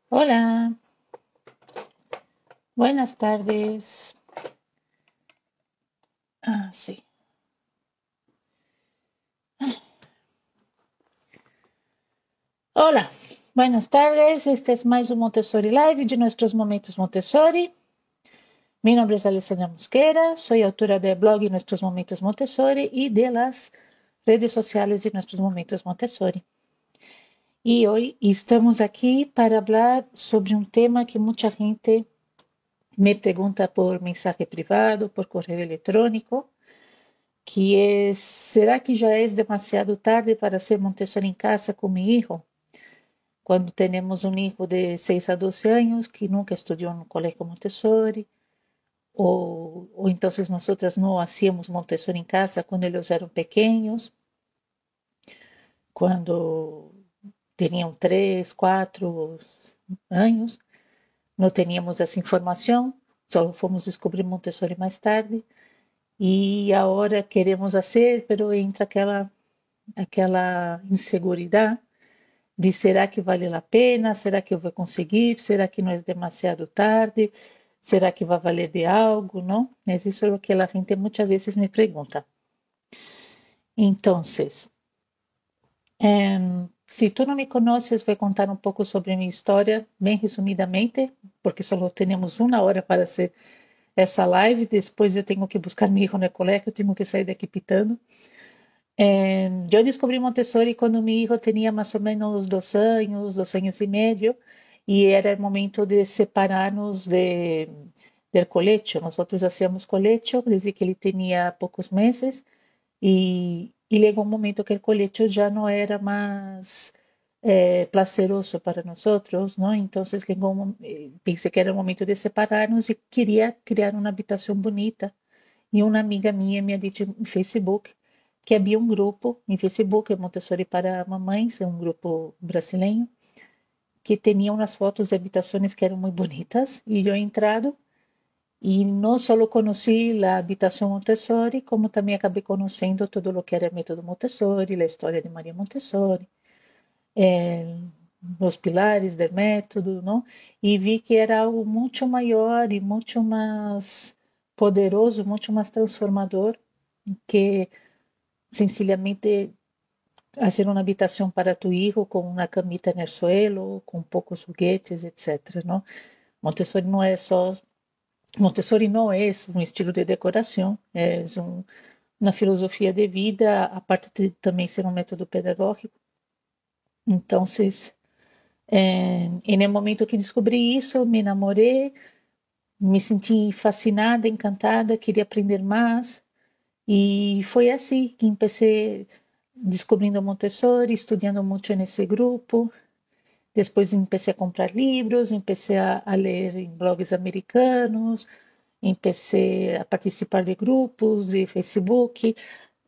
Hola, buenas tardes. Sí. Hola, buenas tardes. Este es mais un Montessori Live de nuestros momentos Montessori. Mi nombre es Alessandra Mosquera, soy autora del blog Nuestros Momentos Montessori y de las redes sociales de Nuestros Momentos Montessori. Y hoy estamos aquí para hablar sobre un tema que mucha gente me pregunta por mensaje privado, por correo electrónico, que es, ¿será que ya es demasiado tarde para hacer Montessori en casa con mi hijo? Cuando tenemos un hijo de 6 a 12 años que nunca estudió en un colegio Montessori, o entonces nosotras no hacíamos Montessori en casa cuando ellos eran pequeños, cuando tenían 3, 4 años, no teníamos essa informação, só fomos descobrir Montessori mais tarde, e agora queremos fazer, pero entra aquela insegurança de será que vale a pena, será que eu vou conseguir, será que não é demasiado tarde, será que vai valer de algo, não? Mas isso é o que a gente muitas vezes me pergunta. Então, se tu não me conheces, vou contar um pouco sobre minha história, bem resumidamente, porque só temos uma hora para fazer essa live, depois eu tenho que buscar meu hijo no colégio, eu tenho que sair daqui pitando. Eu descobri Montessori quando meu filho tinha mais ou menos 2 anos e meio, e era o momento de separar-nos do colégio. Nós hacíamos colégio desde que ele tinha poucos meses, e chegou um momento que o colégio já não era mais prazeroso para nós, não? Então, pensei que era o momento de separar-nos e queria criar uma habitação bonita. E uma amiga minha me disse no Facebook que havia um grupo em Facebook, Montessori para Mamães, é um grupo brasileiro, que tinha umas fotos de habitações que eram muito bonitas. E eu entrado e não só conheci a habitação Montessori, como também acabei conhecendo todo o que era o método Montessori, a história de Maria Montessori, os pilares do método, não? E vi que era algo muito maior e muito mais poderoso, muito mais transformador que sencillamente hacer una habitación para tu hijo con una camita en el suelo, con pocos juguetes, etcétera, ¿no? Montessori no es só, Montessori no es un estilo de decoración, es una filosofía de vida, aparte de también ser un método pedagógico. Entonces, en el momento que descobri isso, me enamoré, me senti fascinada, encantada, queria aprender mais. E foi assim que comecei descobrindo Montessori, estudando muito nesse grupo. Depois comecei a comprar livros, comecei a ler em blogs americanos, comecei a participar de grupos de Facebook.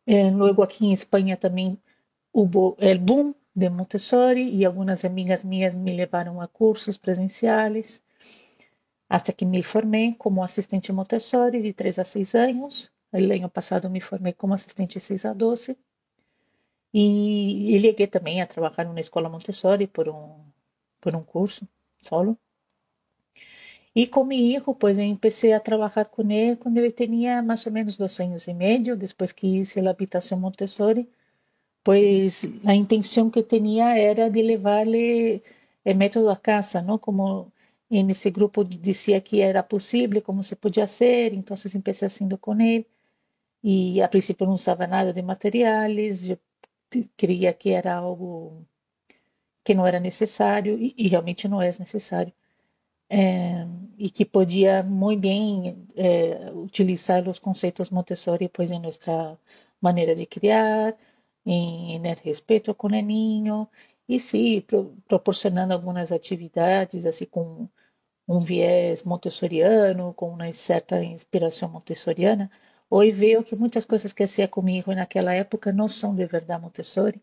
Logo aqui em Espanha também houve o boom de Montessori e algumas amigas minhas me levaram a cursos presenciais, até que me formei como assistente Montessori de 3 a 6 anos. O ano passado me formei como assistente 6 a 12 e cheguei também a trabalhar numa escola Montessori por um curso solo. E com meu filho, pues empecé a trabalhar com ele quando ele tinha mais ou menos 2 anos e meio, depois que hice a habitação Montessori, pues a intenção que tinha era de levar-lhe o método a casa, não? Como nesse grupo dizia que era possível, como se podia ser, então empecé haciendo com ele. E a princípio não usava nada de materiais, eu creia que era algo que não era necessário, e realmente não é necessário. E que podia muito bem utilizar os conceitos Montessori pues, em nossa maneira de criar, em respeito com o niño, e sim, proporcionando algumas atividades, assim, com um viés montessoriano, com uma certa inspiração montessoriana. Hoje vejo que muitas coisas que hacía comigo naquela época não são de verdade Montessori,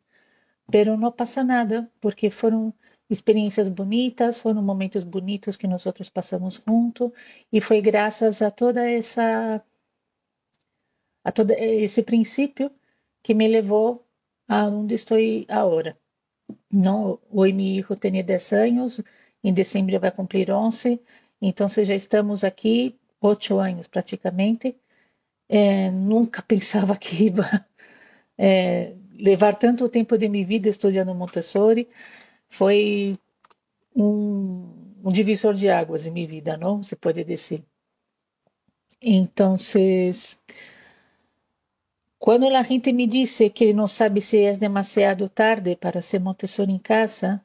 pero não passa nada, porque foram experiências bonitas, foram momentos bonitos que nós outros passamos junto, e foi graças a todo esse princípio que me levou a onde estou agora. Não, hoje meu filho tem 10 anos em dezembro vai cumprir 11, então já estamos aqui 8 anos praticamente. Nunca pensava que ia levar tanto tempo de minha vida estudando Montessori. Foi um divisor de águas em minha vida, não? Se pode dizer. Então, quando a gente me disse que não sabe se é demasiado tarde para ser Montessori em casa,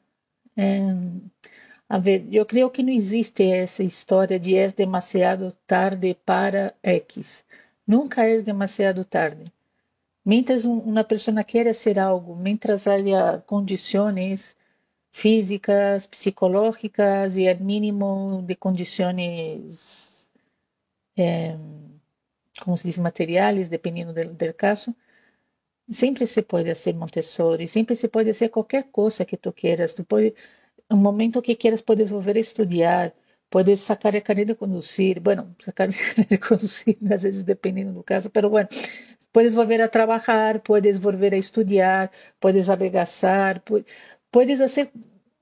a ver, eu creio que não existe essa história de é demasiado tarde para X. Nunca é demasiado tarde. Mientras uma pessoa quer hacer algo, mientras haya condições físicas, psicológicas e al mínimo de condições, como se diz, materiais, dependendo do caso, sempre se pode fazer Montessori, sempre se pode fazer qualquer coisa que tu queiras. Tu pode, um momento que quieras, podes volver a estudar, podes sacar a carnet de conduzir, bueno, sacar a carnet de conduzir, às vezes dependendo do caso, pero bueno, puedes volver a trabalhar, puedes volver a estudar, puedes arregaçar, puedes fazer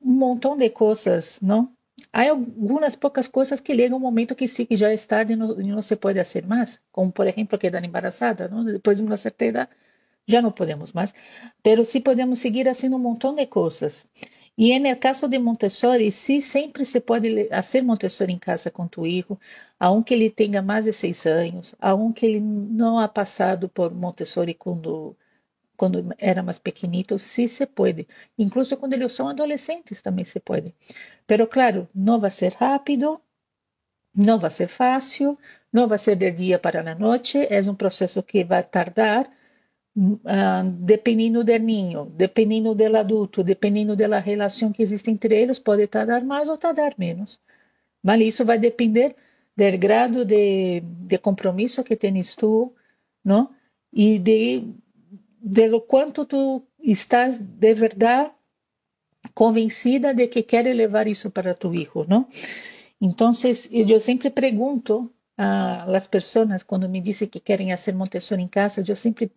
um montão de coisas, não? Há algumas poucas coisas que chegam um momento que sim, que já é tarde e não se pode fazer mais, como por exemplo quedar embarazada, não? Depois de uma certa idade já não podemos mais, pero sí podemos seguir fazendo um montão de coisas. E no caso de Montessori, sí, sempre se pode fazer Montessori em casa com tu filho, aunque ele tenha mais de 6 anos, aunque ele não ha passado por Montessori quando era mais pequenito, sí se pode. Incluso quando eles são adolescentes também se pode. Pero claro, não vai ser rápido, não vai ser fácil, não vai ser de dia para a noite, é um processo que vai tardar, dependendo do ninho, dependendo do adulto, dependendo da relação que existe entre eles, pode tardar mais ou tardar menos. Vale? Isso vai depender do grado de compromisso que tens tu, não? E de lo quanto tu estás de verdade convencida de que quer levar isso para tu filho, não? Então, eu sempre pergunto a las pessoas quando me dizem que querem fazer Montessori em casa, eu sempre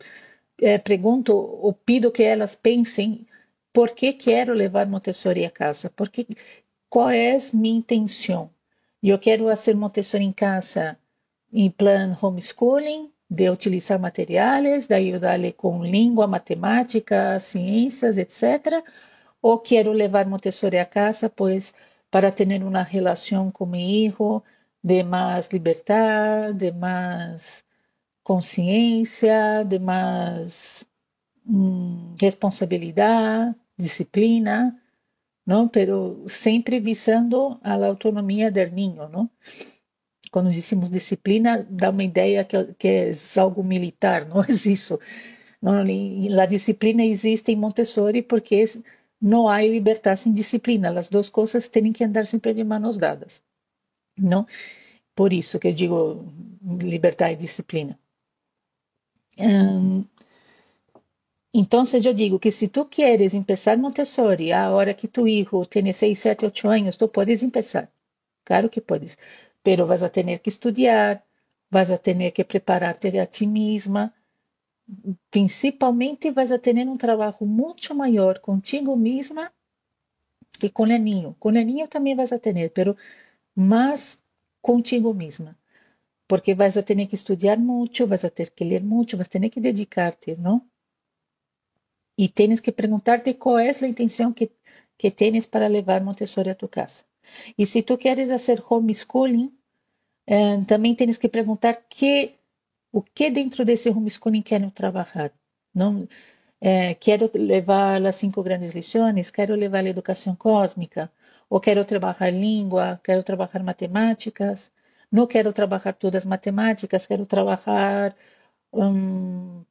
pergunto ou pido que elas pensem por que quero levar Montessori a casa, porque qual é minha intenção. Eu quero fazer Montessori em casa em plano homeschooling, de utilizar materiais, de ajudar-lhe com língua, matemática, ciências, etc. Ou quero levar Montessori a casa, pois, para ter uma relação com meu filho de mais liberdade, de mais consciência, de mais responsabilidade, disciplina, não? Pero sempre visando a autonomia do ninho, não? Quando dizemos disciplina, dá uma ideia que é algo militar, não é isso. Não, a disciplina existe em Montessori porque não há liberdade sem disciplina. As duas coisas têm que andar sempre de mãos dadas, não? Por isso que eu digo liberdade e disciplina. Então, eu digo que se tu queres começar Montessori a hora que tu filho tem 6, 7, 8 anos, tu podes começar. Claro que podes. Pero vas a ter que estudar, vas a ter que preparar-te a ti mesma. Principalmente vas a ter um trabalho muito maior contigo mesma que com o ninho. Com o ninho também vas a ter, pero mais contigo mesma. Porque vas a ter que estudar muito, vas a ter que ler muito, vas a ter que dedicar-te, não? E tens que perguntar-te qual é a intenção que tens para levar Montessori a tu casa. E se tu queres fazer homeschooling, também tens que perguntar o que dentro desse homeschooling quero trabalhar. Não, quero levar as 5 grandes lições, quero levar a educação cósmica, ou quero trabalhar língua, quero trabalhar matemáticas, não quero trabalhar todas as matemáticas, quero trabalhar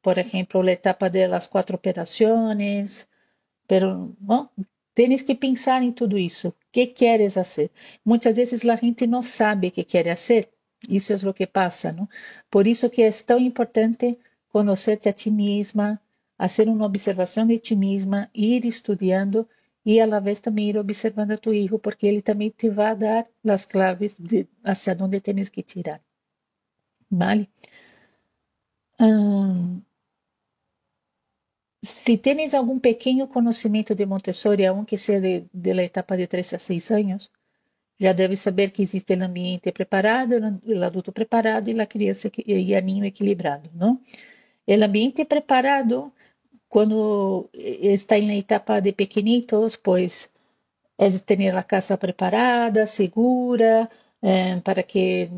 por exemplo, a etapa de las 4 operações, pero bom, tienes que pensar em tudo isso. O que queres fazer? Muitas vezes a gente não sabe o que quer fazer. Isso é o que passa, não? Por isso que é tão importante conhecer-te a ti mesma, fazer uma observação de ti mesma, ir estudando e, a la vez, também ir observando a tu filho, porque ele também te vai dar as claves de hacia onde tienes que tirar. Vale? Se tens algum pequeno conhecimento de Montessori, aunque seja da etapa de 3 a 6 anos, já deve saber que existe o ambiente preparado, o adulto preparado e a criança e o niño equilibrado, não? O ambiente preparado, quando está na etapa de pequenitos, pues es tener a casa preparada, segura, para que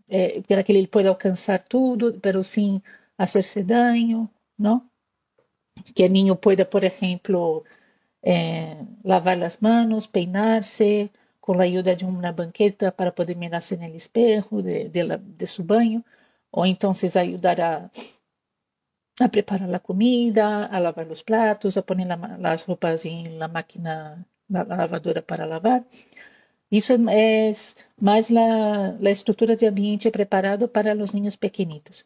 ele pueda alcançar tudo, pero sin hacerse daño, ¿no? Que el niño pueda, por ejemplo, lavar las manos, peinarse, con la ayuda de una banqueta para poder mirarse en el espejo de su baño, o entonces ayudar a preparar la comida, a lavar los platos, a poner las ropas en la máquina, la lavadora para lavar. Isso é mais a estrutura de ambiente preparado para os niños pequenitos.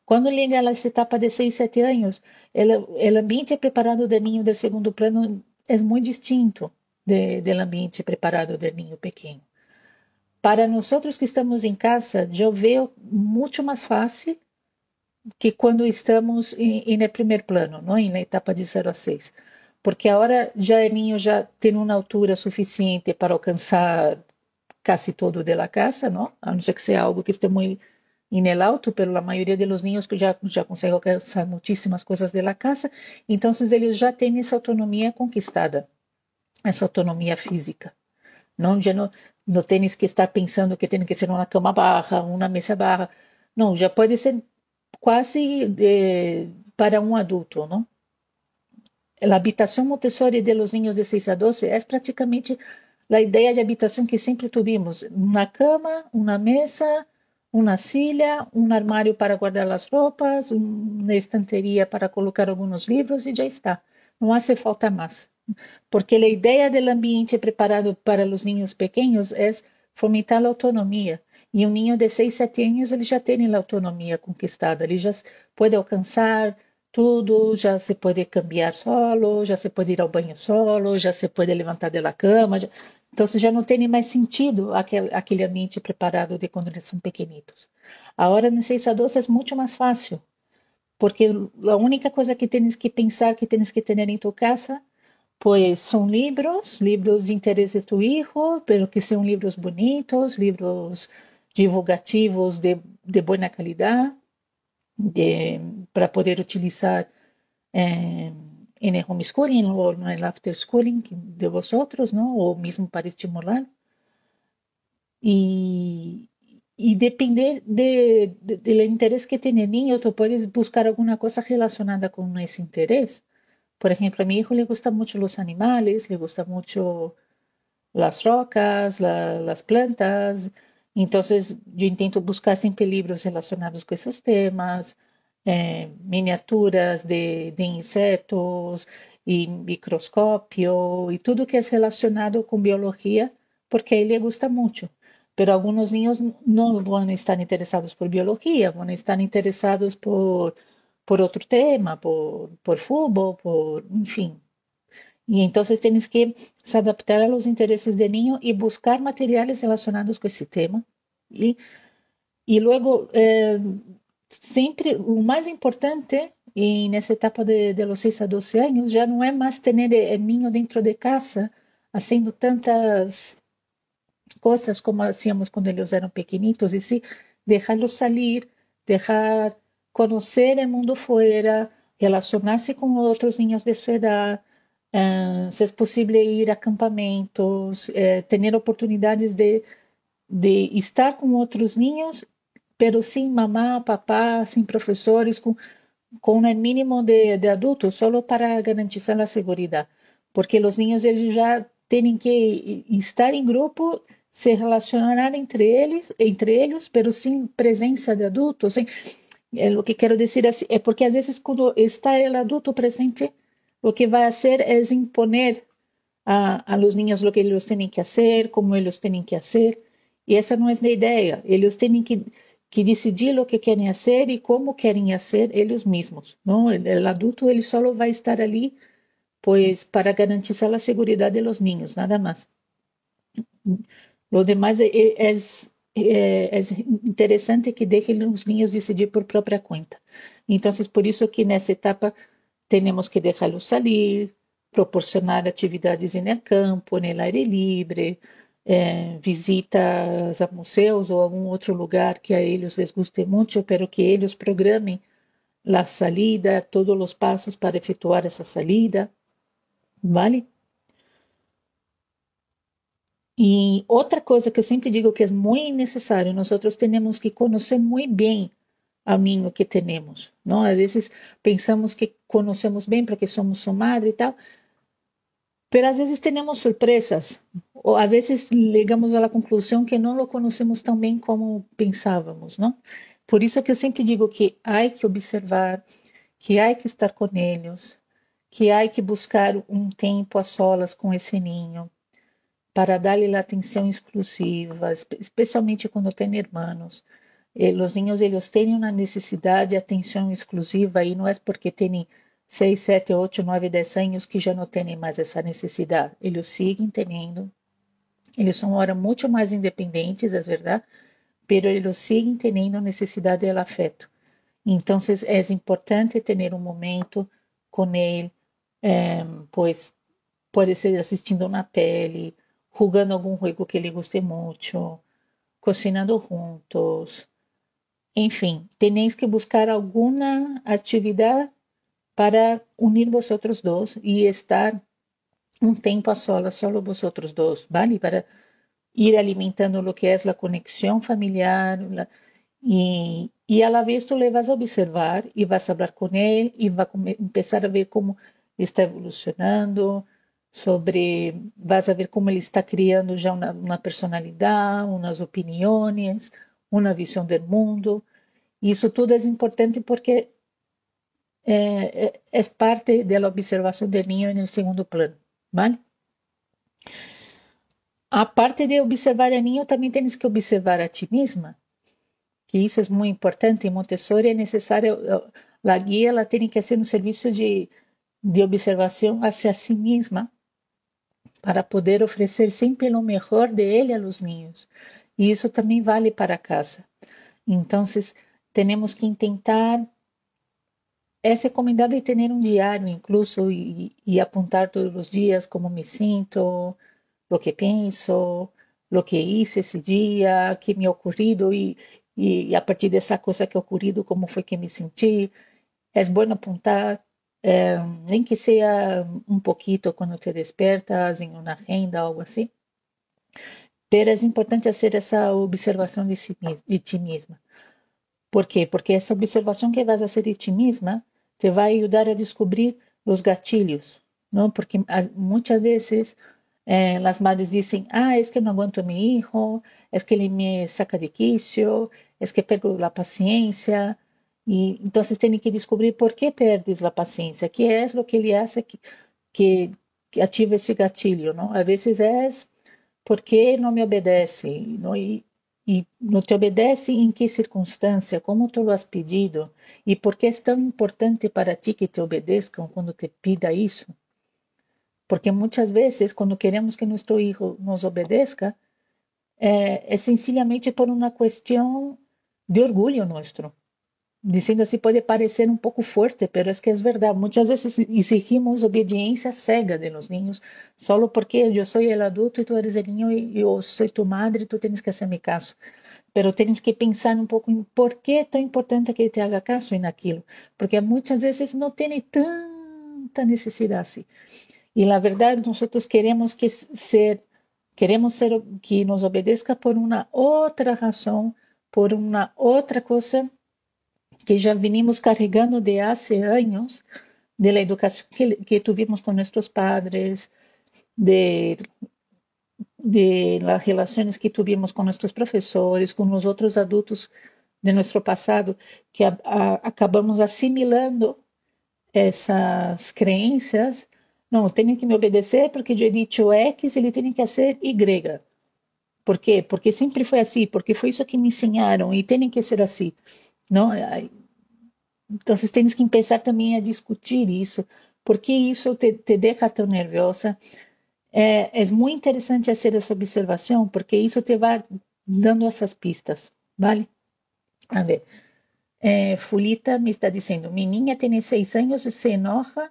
Quando chega a essa etapa de 6, 7 anos, o ambiente preparado do niño do segundo plano é muito distinto do ambiente preparado do niño pequeno. Para nós que estamos em casa, eu vejo muito mais fácil que quando estamos no primeiro plano, não? Na etapa de 0 a 6. Porque agora já o niño já tem uma altura suficiente para alcançar casi todo de la casa, ¿no? A no ser que sea algo que esté muy en el auto, pero la mayoría de los niños que ya consiguen alcanzar muchísimas cosas de la casa, entonces ellos ya tienen esa autonomía conquistada, essa autonomia física. Não, já não tens que estar pensando que tem que ser uma cama barra, uma mesa barra. Não, já pode ser quase para um adulto, não? A habitação Montessori de los niños de 6 a 12 é praticamente a ideia de habitação que sempre tivemos: uma cama, uma mesa, uma silla, um armário para guardar as roupas, uma estanteria para colocar alguns livros e já está. Não hace falta mais. Porque a ideia do ambiente preparado para os niños pequenos é fomentar a autonomia. E um niño de 6, 7 anos, ele já tem a autonomia conquistada, ele já pode alcançar tudo, já se pode cambiar solo, já se pode ir ao banho solo, já se pode levantar da cama. Então, já não tem mais sentido aquele ambiente preparado de quando eles são pequenitos. Agora, no 6 a 12 é muito mais fácil, porque a única coisa que tens que pensar, que tens que ter em tua casa, pues são livros de interesse de tu hijo, pero que são livros bonitos, livros divulgativos de boa qualidade, para poder utilizar en el homeschooling o en el after schooling de vosotros, ¿no? O mismo para estimular. Y depender del interés que tiene el niño, tú puedes buscar alguna cosa relacionada con ese interés. Por ejemplo, a mi hijo le gustan mucho los animales, le gustan mucho las rocas, las plantas. Entonces, yo intento buscar siempre libros relacionados con esos temas, miniaturas de insetos e microscópio e tudo que é relacionado com biologia, porque a ele gosta muito. Pero alguns niños não vão estar interessados por biologia, vão estar interessados por outro tema, por futebol, enfim. E então tens que se adaptar aos interesses do niño e buscar materiais relacionados com esse tema. E logo, sempre o mais importante nessa etapa de los 6 a 12 anos já não é mais ter o niño dentro de casa fazendo tantas coisas como hacíamos quando eles eram pequenitos, e sim deixá-los sair, deixar conhecer o mundo fora, relacionar-se com outros niños de sua idade, se é possível ir a acampamentos, ter oportunidades de estar com outros niños, pero sem mamá, papá, sem professores, com o mínimo de adultos, só para garantizar a segurança. Porque os niños eles já têm que estar em grupo, se relacionar entre eles, pero sem presença de adultos. O que quero dizer é porque às vezes quando está o adulto presente, o que vai fazer é imponer a los niños o que eles têm que fazer, como eles têm que fazer, e essa não é a ideia. Eles têm que decidir o que querem fazer e como querem fazer eles mesmos, não? O adulto ele só vai estar ali, pois, para garantizar a segurança de los niños, nada mais. Lo demás é interessante que deixem os niños decidir por própria conta. Então, por isso que nessa etapa temos que deixá-los sair, proporcionar atividades no campo, no aire livre, visitas a museus ou algum outro lugar que a eles les guste muito, pero que eles programem a salida, todos os passos para efetuar essa salida, ¿vale? E outra coisa que eu sempre digo que é muito necessário, nós temos que conhecer muito bem ao ninho que temos, não? Às vezes pensamos que conhecemos bem porque somos sua madre e tal, mas às vezes temos surpresas, ou às vezes chegamos à conclusão que não o conhecemos tão bem como pensávamos, não? Por isso que eu sempre digo que há que observar, que há que estar com eles, que há que buscar um tempo a solas com esse ninho, para darle a atenção exclusiva, especialmente quando tem irmãos. Os niños eles têm uma necessidade de atenção exclusiva e não é porque têm 6, 7, 8, 9, 10 anos que já não têm mais essa necessidade. Eles seguem tendo. Eles são agora muito mais independentes, é verdade, mas eles seguem tendo necessidade de afeto. Então, é importante ter um momento com ele, pois pode ser assistindo na pele, jogando algum jogo que ele goste muito, cocinando juntos. Enfim, tenéis que buscar alguma atividade para unir vosotros dois e estar um tempo a solas, solo vosotros dois, ¿vale? Para ir alimentando o que é a conexão familiar e a la vez tu le vas a observar e vas a hablar com ele e vai começar a ver como está evolucionando, vas a ver como ele está criando já uma personalidade, umas opiniões, uma visão do mundo. Isso tudo é importante porque é parte da observação do niño no segundo plano, ¿vale? A parte de observar o niño, também tens que observar a ti mesma, que isso é muito importante. Em Montessori é necessário, a guia ela tem que ser um serviço de observação hacia si mesma, para poder oferecer sempre o melhor de ele a los niños. E isso também vale para casa. Então, temos que tentar. É recomendável ter um diário, incluso, e apontar todos os dias como me sinto, o que penso, o que hice esse dia, que me ocorrido, e a partir dessa coisa que ocorrido, como foi que me senti. É bom apontar, nem que seja um pouquinho quando te despertas, em uma agenda, algo assim. Pero é importante fazer essa observação de ti mesma. Por quê? Porque essa observação que vas a fazer de ti mesma te vai ajudar a descobrir os gatilhos, não? Porque muitas vezes as madres dizem, es que não aguento a meu filho, es que ele me saca de quicio, es que perco a paciência. E então tem que descobrir por que perdes a paciência, que é o que ele hace que ativa esse gatilho, não? Às vezes é porque não me obedece, não? E não te obedece em que circunstância, como tu lo has pedido, e por que é tão importante para ti que te obedeçam quando te pida isso. Porque muitas vezes, quando queremos que nosso filho nos obedeça, é sencillamente por uma questão de orgulho nosso. Dizendo assim, pode parecer um pouco forte, mas é que é verdade. Muitas vezes exigimos obediência cega de los niños, solo porque eu sou o adulto e tu eres o niño e eu sou tu madre e tu tens que hacerme caso. Pero tens que pensar um pouco em por que é tão importante que ele te haga caso naquilo, porque muitas vezes não tem tanta necessidade assim. E na verdade, nós queremos ser que nos obedeça por uma outra razão, por uma outra coisa que já venimos carregando de há anos, de la educação que tuvimos com nossos padres, de las relações que tuvimos com nossos professores, com os outros adultos de nosso passado, que acabamos assimilando essas crenças. Não, tem que me obedecer porque eu he dicho X, ele tem que ser Y. Por quê? Porque sempre foi assim, porque foi isso que me ensinaram e tem que ser assim. Não? Então, tens que começar também a discutir isso, porque isso te deixa tão nerviosa. É muito interessante fazer essa observação, porque isso te vai dando essas pistas, vale? A ver, Fulita me está dizendo, minha niña tem 6 anos e se enoja,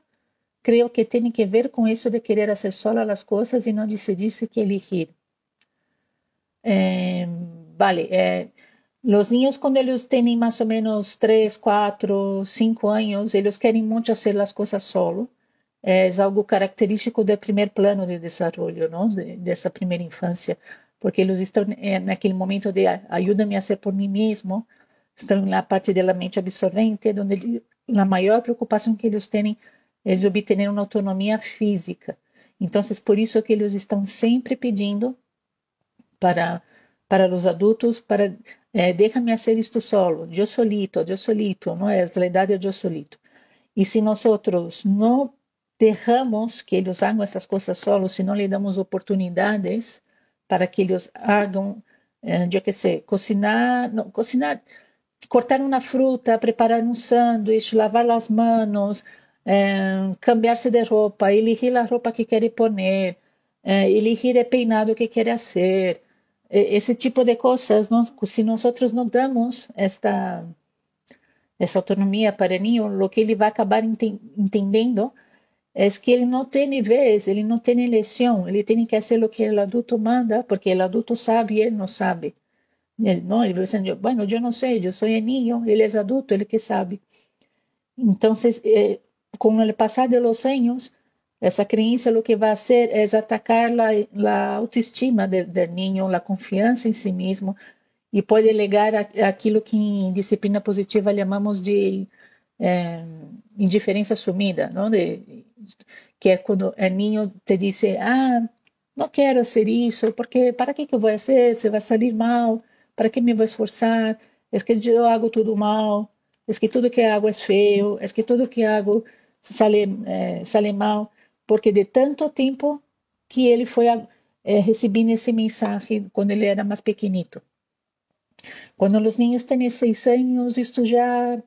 creio que tem que ver com isso de querer fazer sola as coisas e não decidir se que elegir. Eh, vale, los niños cuando ellos tienen más o menos 3, 4, 5 años, ellos quieren mucho hacer las cosas solo. Es algo característico del primer plano de desarrollo, ¿no? De esa primera infancia, porque ellos están en aquel momento de ayúdame a hacer por mí mismo, están en la parte de la mente absorvente, donde la mayor preocupación que ellos tienen es de obtener una autonomía física. Entonces, por eso que ellos están siempre pedindo para, para los adultos, para déjame hacer esto solo, yo solito, no es la edad de yo solito. Y si nosotros no dejamos que ellos hagan estas cosas solos, si no le damos oportunidades para que ellos hagan, yo qué sé, cocinar, no, cocinar, cortar una fruta, preparar un sándwich, lavar las manos, cambiarse de ropa, elegir la ropa que quiere poner, elegir el peinado que quiere hacer, ese tipo de cosas, ¿no? Si nosotros no damos essa autonomia para o niño, lo que ele vai acabar entendendo é que ele não tem vez, ele não tem eleição, ele tem que fazer o que o adulto manda, porque o adulto sabe e ele não sabe. Ele, não, ele vai dizendo, bueno, eu não sei, eu sou niño, ele é adulto, ele que sabe. Então, com o passar de los anos, essa crença o que vai fazer é atacar a autoestima do niño, a confiança em si mesmo, e pode ligar aquilo que em disciplina positiva chamamos de indiferença sumida, não? Que é quando o niño te diz, não quero fazer isso, porque para que eu vou fazer? Se vai sair mal, para que me vou esforçar? É que eu hago tudo mal, é que tudo que hago é feio, é que tudo que hago sale mal, porque de tanto tempo que ele foi recebendo esse mensagem quando ele era mais pequenito. Cuando los niños tienen 6 años, esto ya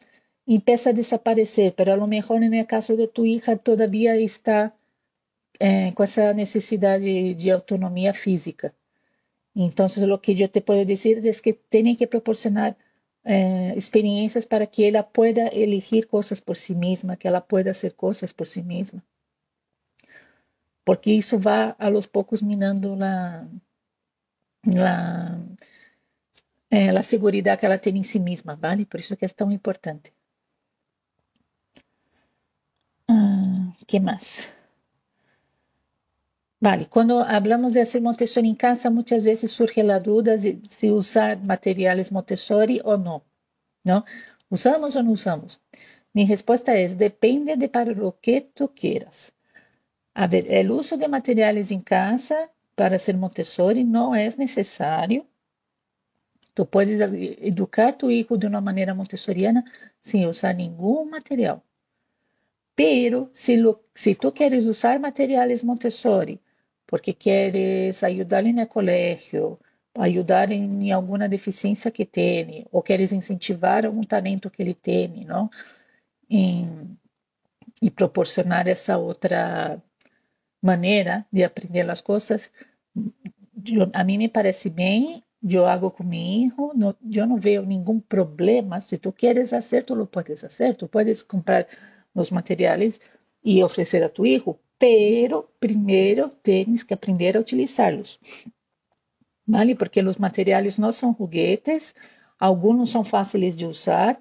empieza a desaparecer, pero a lo mejor en el caso de tu hija todavía está con esa necesidad de autonomía física. Entonces, lo que yo te puedo decir es que tienen que proporcionar experiencias para que ella pueda elegir cosas por sí misma, que ella pueda hacer cosas por sí misma. Porque eso va a los pocos minando la, a segurança que ela tem em si mesma, vale? Por isso que é tão importante. Que mais? Vale, quando hablamos de hacer Montessori em casa, muitas vezes surge a dúvida de se usar materiais Montessori ou não, não? ¿Usamos ou não usamos? Minha resposta é: depende de para o que tu queiras. A ver, o uso de materiais em casa para ser Montessori não é necessário. Tu puedes educar tu hijo de uma maneira montessoriana sem usar nenhum material. Pero si tú quieres usar materiales Montessori porque quieres ayudarle en el colegio, ayudar en alguna deficiencia que tiene, o quieres incentivar algún talento que ele tiene, ¿no? Y proporcionar esa otra manera de aprender las cosas, a mí me parece bien, yo hago con mi hijo, no, yo no veo ningún problema. Si tú quieres hacer, tú lo puedes hacer, tú puedes comprar los materiales y ofrecer a tu hijo, pero primero tienes que aprender a utilizarlos, ¿vale? Porque los materiales no son juguetes, algunos son fáciles de usar,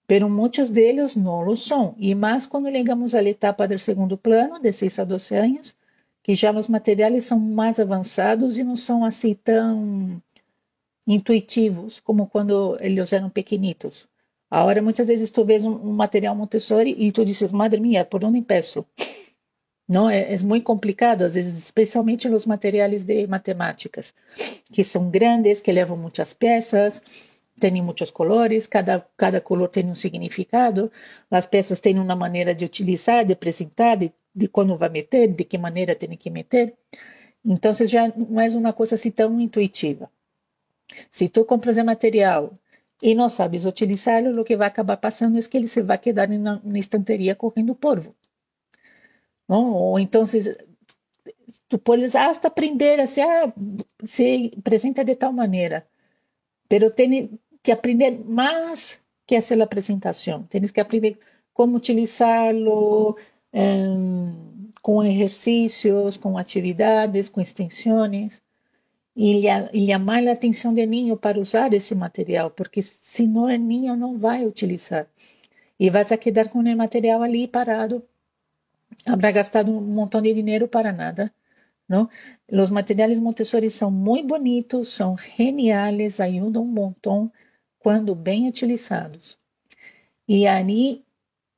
pero muchos de ellos no lo son, y más cuando llegamos a la etapa del segundo plano, de 6 a 12 años, que já os materiais são mais avançados e não são assim tão intuitivos como quando eles eram pequenitos. Agora, muitas vezes tu vês um material Montessori e tu dizes, madre mia, por onde empeço? Não, é muito complicado, às vezes, especialmente os materiais de matemáticas, que são grandes, que levam muitas peças, tem muitos colores, cada color tem um significado, as peças têm uma maneira de utilizar, de apresentar, de quando vai meter, de que maneira tem que meter. Então, já não é uma coisa assim tão intuitiva. Se tu compras o material e não sabes utilizá-lo, o que vai acabar passando é que ele se vai quedar na estanteria correndo polvo. Não? Ou então, tu podes hasta aprender a se apresenta de tal maneira, pero tem que aprender mais que fazer a apresentação. Tens que aprender como utilizá-lo, com exercícios, com atividades, com extensões. y llamar la atención del niño para usar ese material, porque si no el niño no va a utilizar. Y vas a quedar con el material ali parado. Habrá gastado un montón de dinero para nada, ¿no? Los materiales Montessori son muy bonitos, son geniales, ayudan un montón cuando bien utilizados. Y ahí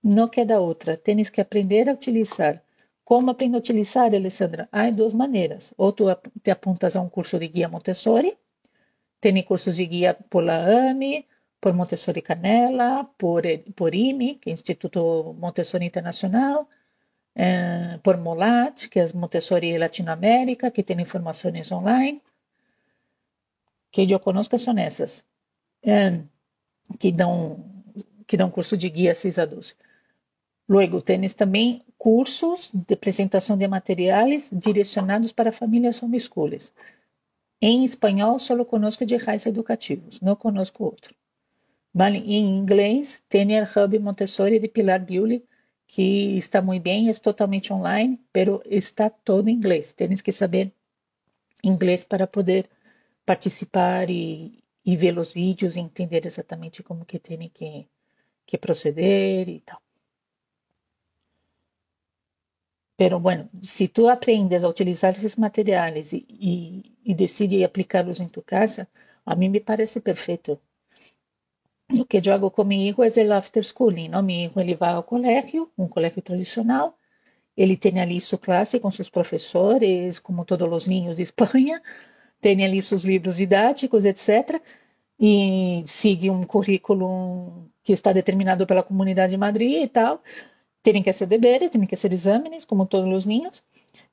no queda otra, tienes que aprender a utilizar. Como aprendo a utilizar, Alessandra? Há duas maneiras. Ou tu te apuntas a um curso de guia Montessori, tem cursos de guia por la AME, por Montessori Canela, por IME, que é Instituto Montessori Internacional, por MOLAT, que é Montessori Latinoamérica, que tem informações online. Que eu conozco são essas, que dão curso de guia 6 a 12. Luego, tienes também cursos de apresentação de materiais direcionados para famílias homeschoolers. Em espanhol, só conosco de RAIS educativos, não conosco outro. Vale? Em inglês, tem o Hub Montessori de Pilar Bewley, que está muito bem, é totalmente online, pero está todo em inglês. Tienes que saber inglês para poder participar e ver os vídeos e entender exatamente como que tem que proceder e tal. Pero bueno, si tú aprendes a utilizar esos materiales y decides aplicarlos en tu casa, a mí me parece perfecto. O que eu hago com meu hijo é o after schooling, ¿no? Meu hijo ele vai ao colégio, um colégio tradicional, ele tem ali sua classe com seus professores, como todos os niños de Espanha, tem ali seus livros didáticos, etc., e sigue um currículo que está determinado pela Comunidade de Madrid e tal. Tem que ser deberes, tem que ser exames, como todos os niños.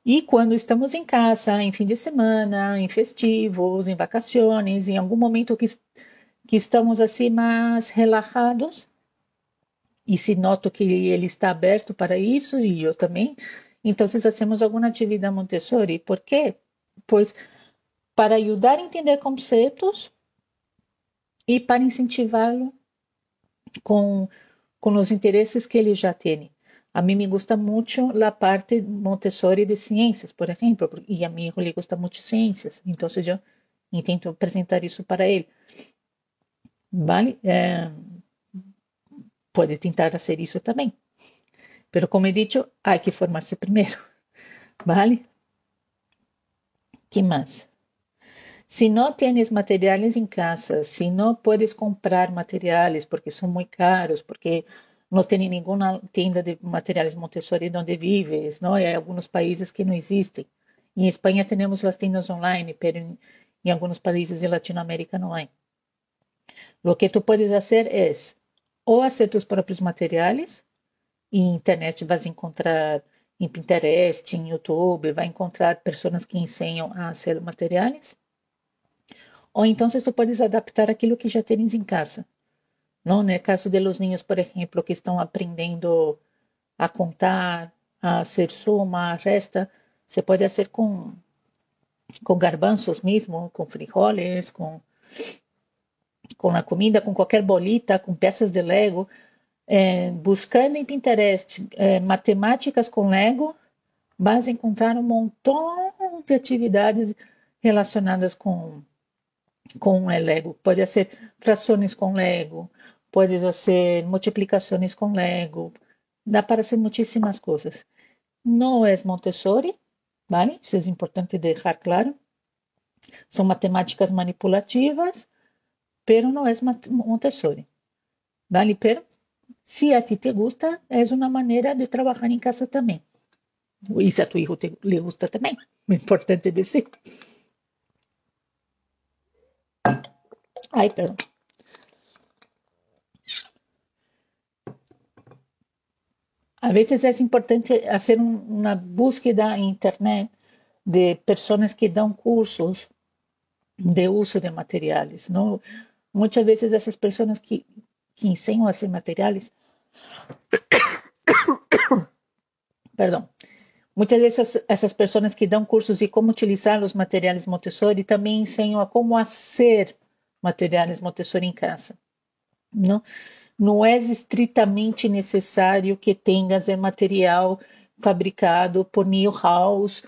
E quando estamos em casa, em fim de semana, em festivos, em vacações, em algum momento que estamos assim mais relaxados, e se noto que ele está aberto para isso, e eu também, então fazemos alguma atividade Montessori. Por quê? Pois para ajudar a entender conceitos e para incentivá-lo com os interesses que ele já tem. A mim me gusta muito a parte Montessori de ciências, por exemplo, e a mim ele gosta muito de ciências, então eu tento apresentar isso para ele. Vale? Pode tentar fazer isso também. Pero como he dicho, há que formar-se primeiro. Vale? Que mais? Se não tienes materiais em casa, se não puedes comprar materiais porque são muito caros, porque não tem nenhuma tienda de materiais Montessori onde vives, não? Em alguns países que não existem. Em Espanha temos as tiendas online, mas em alguns países de Latinoamérica não há. O que tu podes fazer é ou fazer tus próprios materiais. Em internet vas encontrar, em Pinterest, em YouTube, vai encontrar pessoas que ensinam a fazer materiais. Ou então tu podes adaptar aquilo que já tens em casa. Não? No caso de los niños, por exemplo, que estão aprendendo a contar, a hacer suma, resta, se pode fazer com garbanzos mesmo, com frijoles, com a comida, com qualquer bolita, com peças de Lego. Buscando em Pinterest matemáticas com Lego, vas encontrar um montão de atividades relacionadas com o Lego. Pode ser frações com Lego, pode ser multiplicações com Lego, dá para ser muitíssimas coisas. Não é Montessori, vale? Isso é importante deixar claro. São matemáticas manipulativas, pero não é Montessori, vale? Pero se a ti te gusta, é uma maneira de trabalhar em casa também. E se a tu hijo le gusta também, é importante dizer. Ai, perdão. A vezes é importante fazer uma búsqueda em internet de pessoas que dão cursos de uso de materiais, não? Muitas vezes essas pessoas que ensinam a fazer materiais, perdão, muitas vezes essas pessoas que dão cursos de como utilizar os materiais Montessori também ensinam a como fazer materiais Montessori em casa, não? Não é estritamente necessário que tenhas o material fabricado por Neuhaus,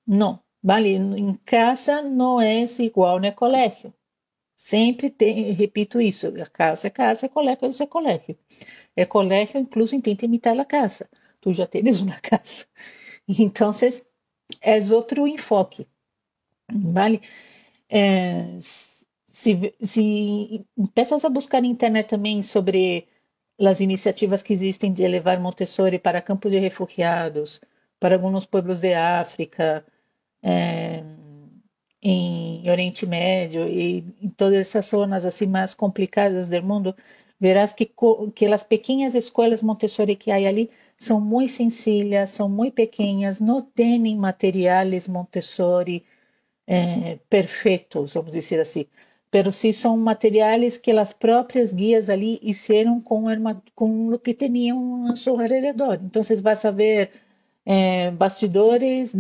não, Vale, em casa não é igual no colégio. Sempre tem, repito isso, a casa é casa, colégio é colégio. El colegio incluso intenta imitar a casa. Tu já tens uma casa. Então, é outro enfoque, ¿vale? Se empiezas a buscar na internet também sobre as iniciativas que existem de levar Montessori para campos de refugiados, para alguns pueblos de África, em Oriente Médio e em todas essas zonas assim mais complicadas do mundo, verás que as pequenas escolas Montessori que há ali são muito sencillas, são muito pequenas, não têm materiais Montessori perfeitos, vamos dizer assim, pero sí são materiais que as próprias guias ali fizeram com o que tinham a seu alrededor. Então, vas a ver bastidores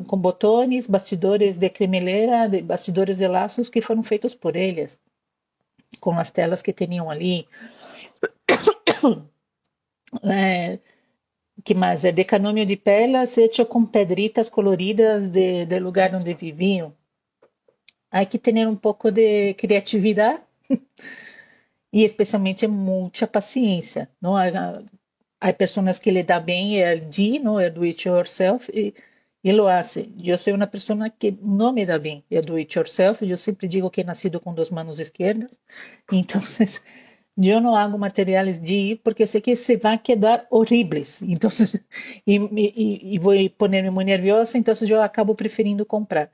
com botões, bastidores de cremeleira, bastidores de laços que foram feitos por eles, com as telas que tinham ali. Que mais? Decanombio de pelas hecho com pedritas coloridas de lugar onde viviam. Há que ter um pouco de criatividade e especialmente muita paciência. Não? Há pessoas que lhe dá bem el D, não? El do it yourself, e lo hace. Eu sou uma pessoa que não me dá bem el do it yourself. Eu sempre digo que he nascido com duas mãos esquerdas. Então, eu não hago materiais de porque sei que se vai quedar horríveis. Então, e vou poner-me muito nerviosa, então eu acabo preferindo comprar.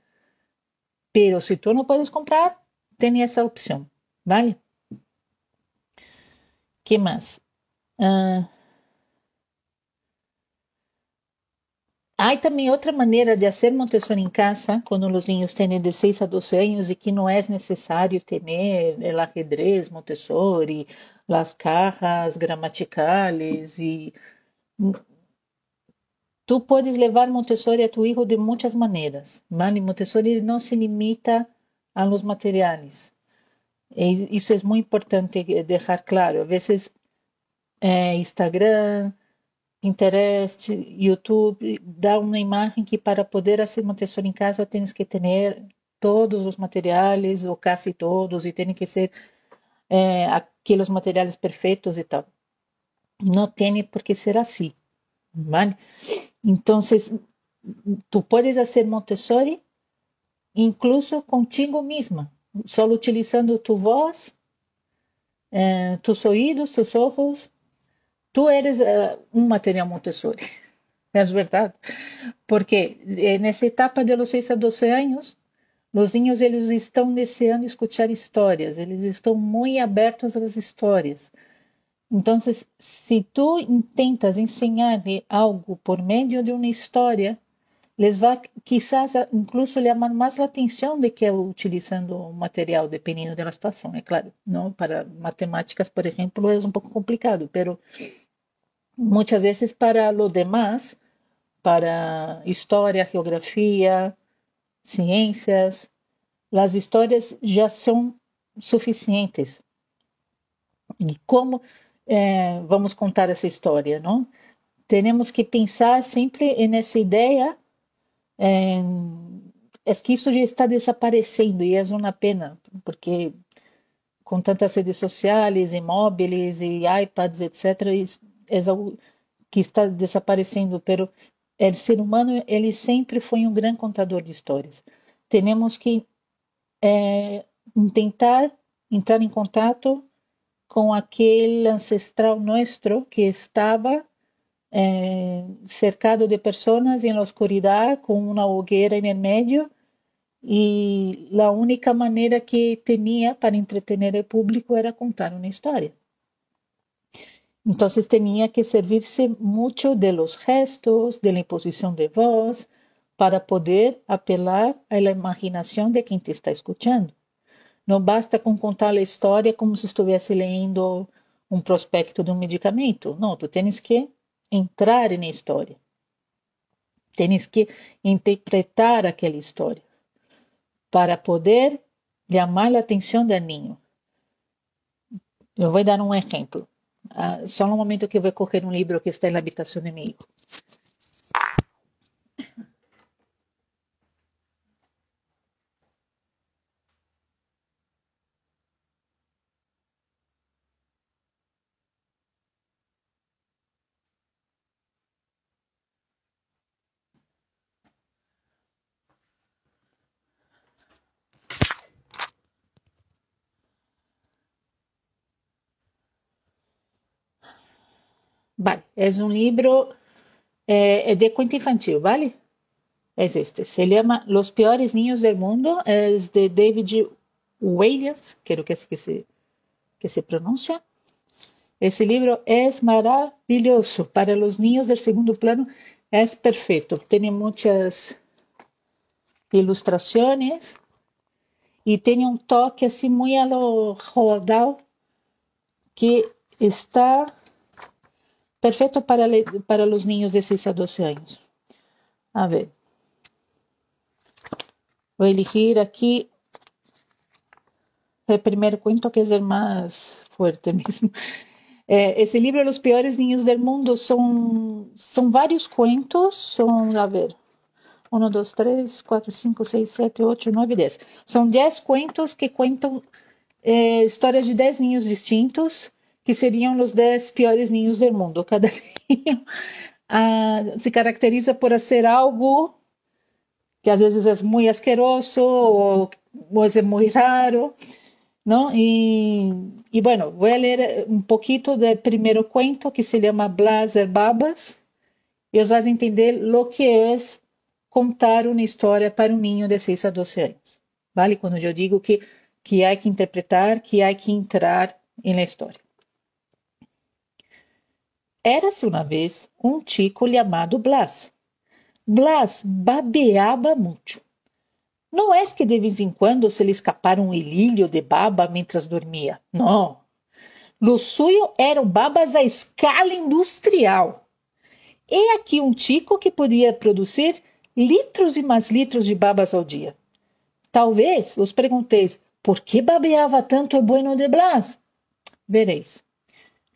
Pero se tu não podes comprar, tem essa opção, ¿vale? Que mais? Há também outra maneira de fazer Montessori em casa, quando os niños têm de 6 a 12 anos e que não é necessário ter o ajedrez Montessori, as cajas gramaticales e tu podes levar Montessori a tu hijo de muitas maneiras, ¿vale? Montessori não se limita a los materiais. Isso é muito importante deixar claro. A vezes, Instagram, Pinterest, YouTube, dá uma imagem que para poder fazer Montessori em casa tens que ter todos os materiais, ou quase todos, e tem que ser aqueles materiais perfeitos e tal. Não tem por que ser assim, ¿vale? Então, tu podes fazer Montessori incluso contigo mesma, só utilizando tu voz, tus ouvidos, tus ojos. Tu eres um material Montessori, é verdade? Porque nessa etapa de los 6 a 12 anos, os niños eles estão deseando escutar histórias, eles estão muito abertos às histórias. Então, se tu intentas ensinar algo por meio de uma história, les vai quizás incluso chamar mais a atenção do que utilizando o material, dependendo da situação, é claro. Não para matemáticas, por exemplo, é um pouco complicado, pero muitas vezes para lo demás, para história, geografia, ciências, as histórias já são suficientes. E como vamos contar essa história, não? Temos que pensar sempre nessa ideia é que isso já está desaparecendo e é uma pena, porque com tantas redes sociais, e móveis, e iPads, etc., é algo que está desaparecendo, pero o ser humano ele sempre foi um grande contador de histórias. Temos que tentar entrar em contato com aquele ancestral nosso que estava cercado de pessoas em la oscuridade, com uma hogueira em meio, e a única maneira que tinha para entretener o público era contar uma história. Então, tinha que servir-se muito de los gestos, de la imposição de voz, para poder apelar à imaginação de quem te está escutando. Não basta com contar a história como se estivesse lendo um prospecto de um medicamento. Não, tu tens que entrar na história. Tens que interpretar aquela história para poder chamar a atenção do niño. Eu vou dar um exemplo. Só no momento que eu vou correr um livro que está na habitação de meu hijo. Vale, es un libro de cuento infantil, ¿vale? Es este, se llama Los peores niños del mundo, es de David Walliams, creo que es que se pronuncia. Ese libro es maravilloso para los niños del segundo plano, es perfecto, tiene muchas ilustraciones y tiene un toque así muy a lo Roald que está perfecto para los niños de 6 a 12 años. A ver, voy a elegir aquí el primer cuento que es el más fuerte mismo. Ese libro, Los peores niños del mundo, son varios cuentos, son, a ver, 1, 2, 3, 4, 5, 6, 7, 8, 9, 10. Son 10 cuentos que cuentam histórias de 10 niños distintos, que seriam os 10 piores niños do mundo. Cada niño se caracteriza por ser algo que às vezes é muito asqueroso ou é muito raro, ¿no? Y bueno, voy a leer un poquito del primer cuento que se llama Blas Babas y os vais a entender lo que es contar una historia para un niño de 6 a 12 años, ¿vale? Cuando yo digo que hay que interpretar, que hay que entrar en la historia. Érase uma vez um chico llamado Blas. Blas babeaba muito. Não é que de vez em quando se lhe escapara um hililho de baba mientras dormia. Não. Lo suyo eram babas a escala industrial. E aqui um chico que podia produzir litros e mais litros de babas ao dia. Talvez os pergunteis, por que babeava tanto o bueno de Blas? Vereis.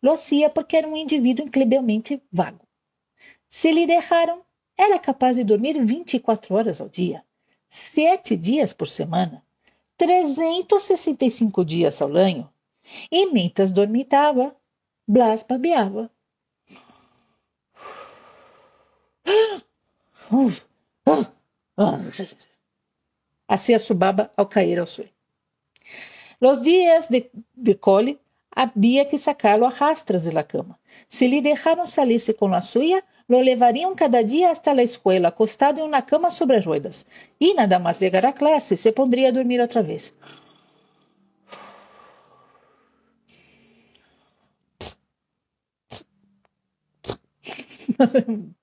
Lo hacía porque era um indivíduo incrivelmente vago. Se lhe deixaram, era capaz de dormir 24 horas ao dia. 7 dias por semana, 365 dias ao ano, e mientras dormitava, Blas babeava. Hacía su baba ao cair ao suelo. Los días de cole había que sacarlo a rastras de la cama. Si le dejaron salirse con la suya, lo llevarían cada día hasta la escuela, acostado en una cama sobre ruedas. Y nada más llegar a clase, se pondría a dormir otra vez.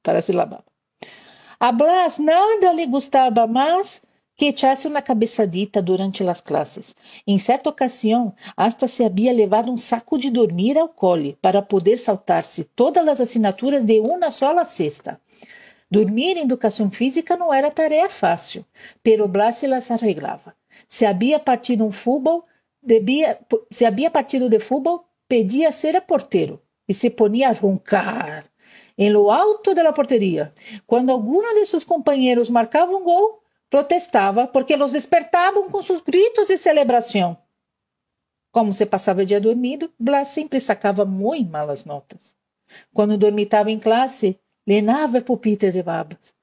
Para se lavar. A Blas nada le gustaba más que echarse una cabezadita durante las clases. En cierta ocasión, hasta se había llevado un saco de dormir al cole para poder saltarse todas las asignaturas de una sola cesta. Dormir en educación física no era tarea fácil, pero Blas se las arreglaba. Se había partido de fútbol, pedía ser a portero y se ponía a roncar en lo alto de la portería. Cuando alguno de sus compañeros marcaba un gol, protestaba porque los despertaban con sus gritos de celebración. Como se passava o dia dormindo, Blas sempre sacava muito malas notas. Quando dormitava em classe, llenava o pupitre de babas.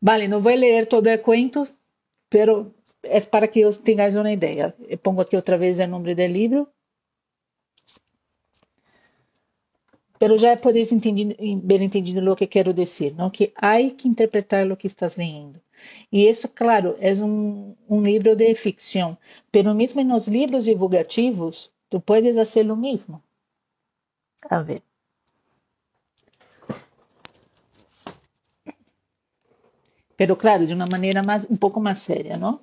Vale, não vou ler todo o cuento, pero é para que tenhais uma ideia. Eu pongo aqui outra vez o nome do livro. Pero já podeis ver entendido lo que quero dizer, não? Que há que interpretar lo que estás lendo. E isso, claro, é um livro de ficção, pero mesmo nos livros divulgativos, tu puedes fazer o mesmo. A ver. Pero claro, de uma maneira um pouco mais séria, não?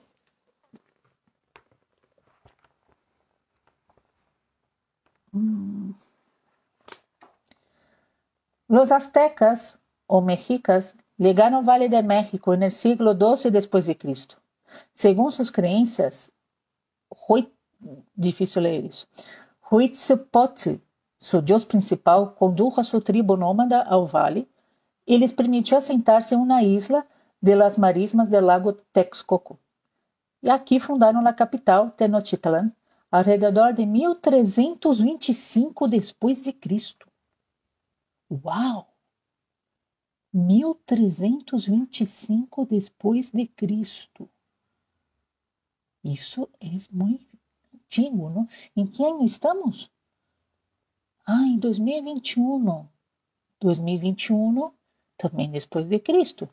Los aztecas o mexicas llegaron al Valle de México en el siglo XII después de Cristo. Según sus creencias, difícil leer eso, Huitzilopochtli, su dios principal, condujo a su tribu nómada al valle y les permitió asentarse en una isla de las marismas del lago Texcoco. Y aquí fundaron la capital, Tenochtitlan, alrededor de 1325 después de Cristo. Uau! 1325 depois de Cristo. Isso é muito antigo, não? Em que ano estamos? Em 2021. 2021, também depois de Cristo.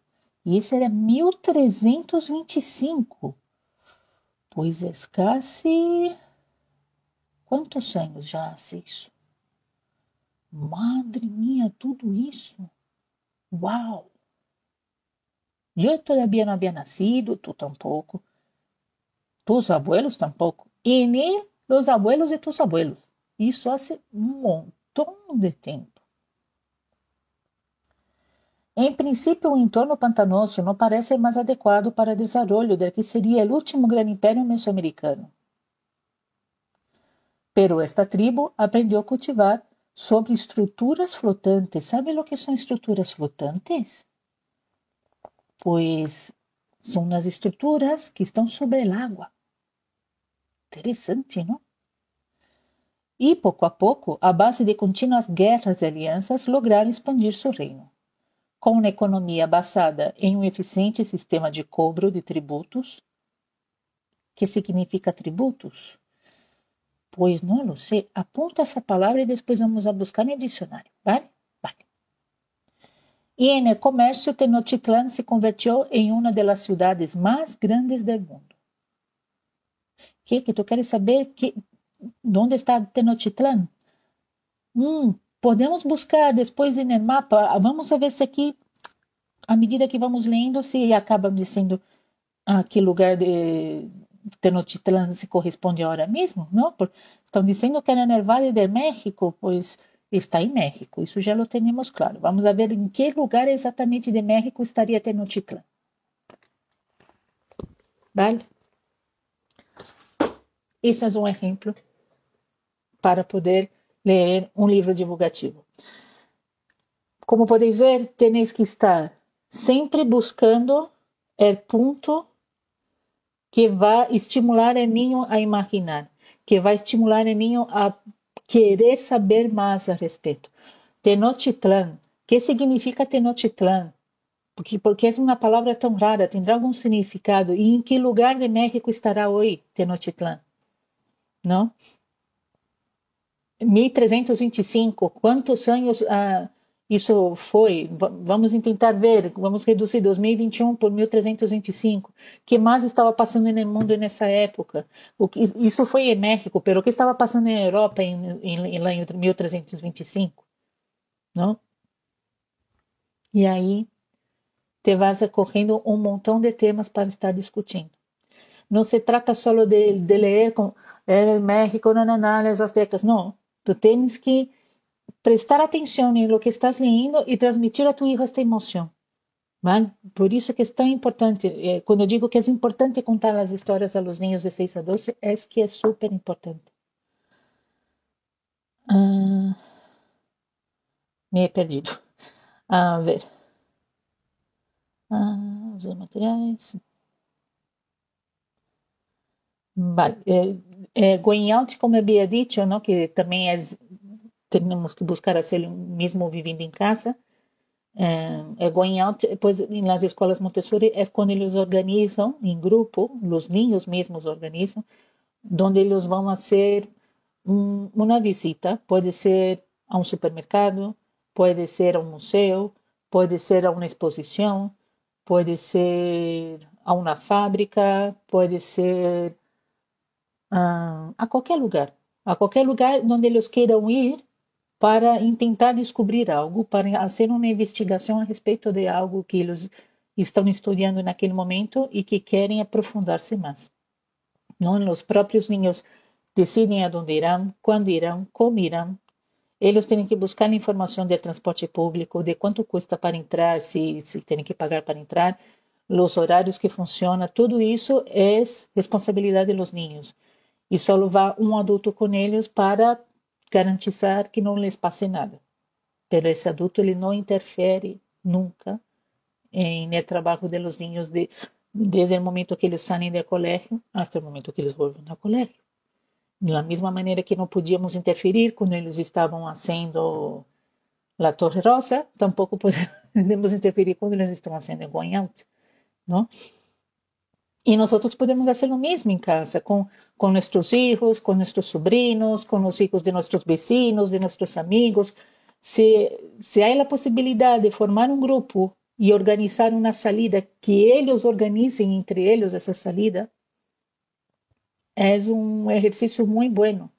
E esse era 1325. Pois é, quase... Quantos anos já há isso? Madre minha, tudo isso? Uau! Eu todavía não havia nascido, tu tampouco. Tus abuelos tampoco. E nem los abuelos de tus abuelos. Isso hace um montão de tempo. Em princípio, o entorno pantanoso não parece mais adequado para o desenvolvimento del que seria o último grande império mesoamericano. Pero esta tribo aprendeu a cultivar sobre estruturas flotantes. ¿Sabe lo que são estruturas flotantes? Pois são as estruturas que estão sobre a água. Interessante, não? E, pouco a pouco, a base de contínuas guerras e alianças, lograram expandir seu reino. Com uma economia basada em um eficiente sistema de cobro de tributos. Que significa tributos? Pois não lo sei. Aponta essa palavra e depois vamos a buscar no dicionário, vale? Vale. E no comércio, Tenochtitlán se convirtió em uma das cidades mais grandes do mundo. Que tu queres saber onde está Tenochtitlán? Podemos buscar depois no mapa. Vamos ver se aqui, à medida que vamos lendo, se acaba dizendo que lugar de Tenochtitlán se corresponde agora mesmo, não? Estão dizendo que era no Vale do México, pois está em México, isso já lo temos claro. Vamos ver em que lugar exatamente de México estaria Tenochtitlán. Vale? Isso é um exemplo para poder ler um livro divulgativo. Como podeis ver, tenéis que estar sempre buscando o ponto que vai estimular o niño a imaginar, que vai estimular o niño a querer saber mais a respeito. Tenochtitlán, que significa Tenochtitlán? Porque é uma palavra tão rara, terá algum significado? E em que lugar de México estará hoje Tenochtitlán? Não? 1325, quantos anos isso foi? Vamos tentar ver, vamos reduzir 2021 por 1325. O que mais estava passando no mundo nessa época? Isso foi em México, pero o que estava passando na Europa em 1325? Não? E aí te vas correndo um montão de temas para estar discutindo. Não se trata só de ler com México, as aztecas, não. Tu tens que prestar atenção em lo que estás lendo e transmitir a tu hijo esta emoção. ¿Vale? Por isso que é tão importante. Quando eu digo que é importante contar as histórias a los niños de 6 a 12, é que é super importante. Me he perdido. A ver. Os materiais. Vale. Going out, como eu havia dito, não? Que também temos que buscar ser mesmo vivendo em casa. Going out, depois nas escolas Montessori é quando eles organizam em grupo, os niños mesmos organizam, onde eles vão fazer uma visita, pode ser a um supermercado, pode ser a um museu, pode ser a uma exposição, pode ser a uma fábrica, pode ser a qualquer lugar onde eles queiram ir para tentar descobrir algo, para fazer uma investigação a respeito de algo que eles estão estudando naquele momento e que querem aprofundar-se mais. Não, os próprios ninhos decidem aonde irão, quando irão, como irão. Eles têm que buscar informação de transporte público, de quanto custa para entrar, se têm que pagar para entrar, os horários que funcionam, tudo isso é responsabilidade dos ninhos. E só vai um adulto com eles para garantizar que não lhes passe nada. Pero esse adulto ele não interfere nunca no trabalho de los niños desde o momento que eles saem do colégio até o momento que eles voltam ao colégio. Da mesma maneira que não podíamos interferir quando eles estavam fazendo a Torre Rosa, tampouco podemos interferir quando eles estão fazendo Going Out, não? Y nosotros podemos hacer lo mismo en casa, con nuestros hijos, con nuestros sobrinos, con los hijos de nuestros vecinos, de nuestros amigos. Si hay la posibilidad de formar un grupo y organizar una salida, que ellos organicen entre ellos esa salida, es un ejercicio muy bueno.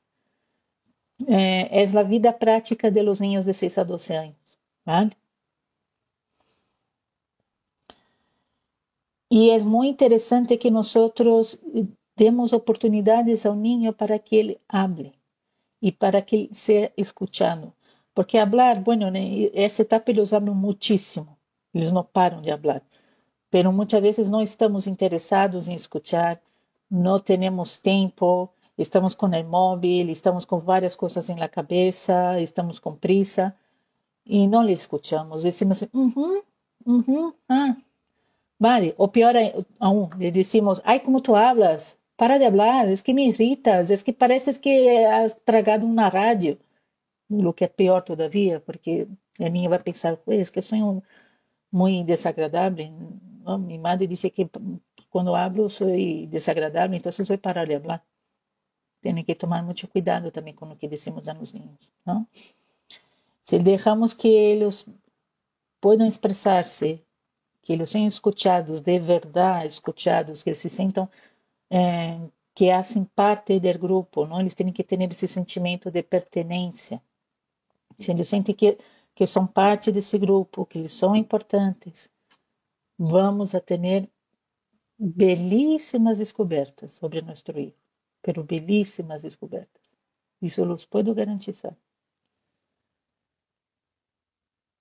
Es la vida práctica de los niños de 6 a 12 años. ¿Vale? Y es muy interesante que nosotros demos oportunidades a un niño para que él hable y para que él sea escuchado. Porque hablar, bueno, en esa etapa ellos hablan muchísimo, ellos no paran de hablar, pero muchas veces no estamos interesados en escuchar, no tenemos tiempo, estamos con el móvil, estamos con varias cosas en la cabeza, estamos con prisa y no le escuchamos. Decimos, ah, vale, o peor aún, le decimos, ay, ¿cómo tú hablas? Para de hablar, es que me irritas, es que pareces que has tragado una radio. Lo que es peor todavía, porque el niño va a pensar, pues, es que soy muy desagradable, ¿no? Mi madre dice que cuando hablo soy desagradable, entonces voy a parar de hablar. Tiene que tomar mucho cuidado también con lo que decimos a los niños, ¿no? Si dejamos que ellos puedan expresarse, que eles sejam escutados de verdade, escutados, que eles se sintam que fazem parte do grupo, não? Eles têm que ter esse sentimento de pertenência. Se eles sentem que são parte desse grupo, que eles são importantes, vamos a ter belíssimas descobertas sobre nosso hijo, pero belíssimas descobertas. Isso eu los puedo garantizar.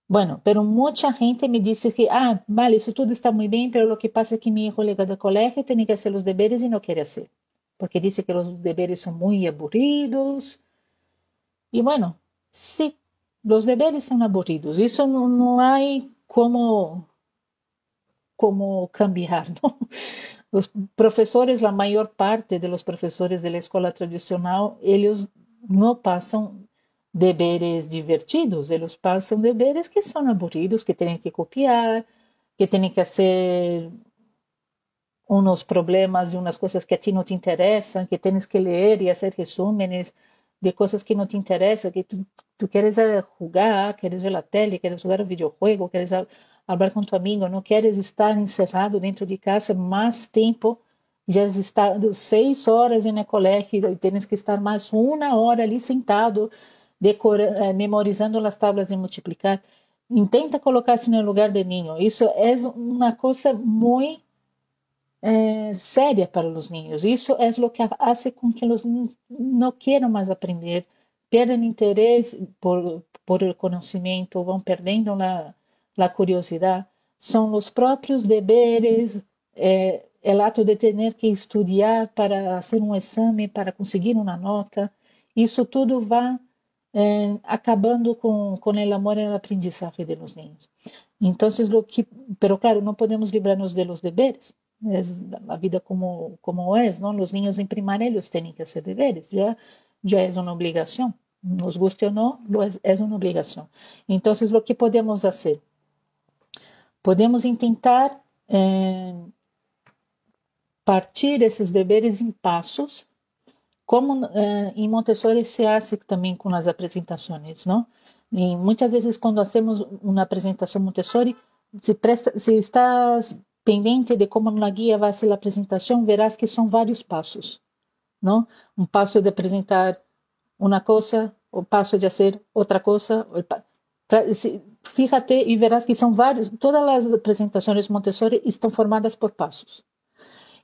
Bueno, pero mucha gente me dice que, vale, eso todo está muy bien, pero lo que pasa es que mi hijo llega del colegio, tiene que hacer los deberes y no quiere hacer, porque dice que los deberes son muy aburridos. Y bueno, sí, los deberes son aburridos, eso no hay como cambiar, ¿no? Los profesores, la mayor parte de los profesores de la escuela tradicional, ellos no pasan deberes divertidos, ellos pasan deberes que son aburridos, que tienen que copiar, que tienen que hacer unos problemas y unas cosas que a ti no te interesan, que tienes que leer y hacer resúmenes de cosas que no te interesan, que tú quieres jugar, quieres ver la tele, quieres jugar un videojuego, quieres hablar con tu amigo, no quieres estar encerrado dentro de casa más tiempo, ya has estado 6 horas en el colegio y tienes que estar más 1 hora ali sentado, memorizando las tablas de multiplicar. Intenta colocar-se no lugar del niño. Eso es una cosa muy seria para os niños. Isso é o que hace com que os niños não queiram mais aprender, perdem interesse por el conhecimento, vão perdendo a curiosidade. São os próprios deberes, o ato de ter que estudar para fazer um exame, para conseguir uma nota. Isso tudo vai acabando com o amor e o aprendizagem de los niños. Então, pero claro, não podemos librarnos de los deberes. Es la vida como es, ¿no? Los niños en primaria ellos tienen que hacer deberes, ya es una obligación, nos guste o no, es una obligación. Entonces, lo que podemos hacer? Podemos intentar partir esses deberes em passos, como em Montessori se hace também com as apresentações, não? E muitas vezes quando hacemos uma apresentação Montessori, se estás pendiente de como na guia vai ser a apresentação, verás que são vários passos, não? Um passo de apresentar uma coisa, o passo de fazer outra coisa. Fíjate e verás que são vários, todas as apresentações Montessori estão formadas por passos.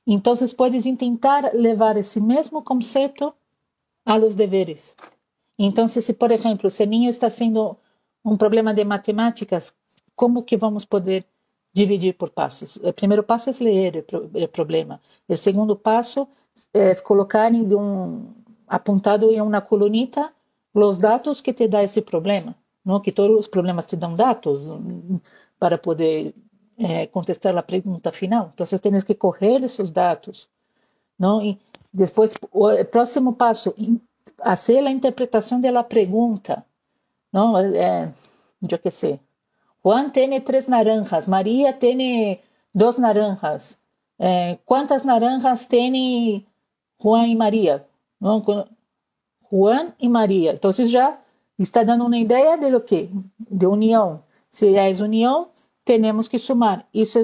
Então, puedes tentar levar esse mesmo conceito a los deberes. Então, se por exemplo, se o niño está sendo um problema de matemáticas, como que vamos poder dividir por passos? O primeiro passo é ler o problema. O segundo passo é colocar apontado em uma colunita os dados que te dá esse problema, não? Que todos os problemas te dão dados para poder contestar a pergunta final. Então, tens que correr esses dados, não? E depois, o próximo passo, fazer a interpretação da pergunta, não? Eu que sei. Juan tiene 3 naranjas, María tiene 2 naranjas. ¿Cuántas naranjas tiene Juan y María? ¿No? Juan y María. Entonces ya está dando una idea de lo que, de unión. Si ya es unión, tenemos que sumar. Eso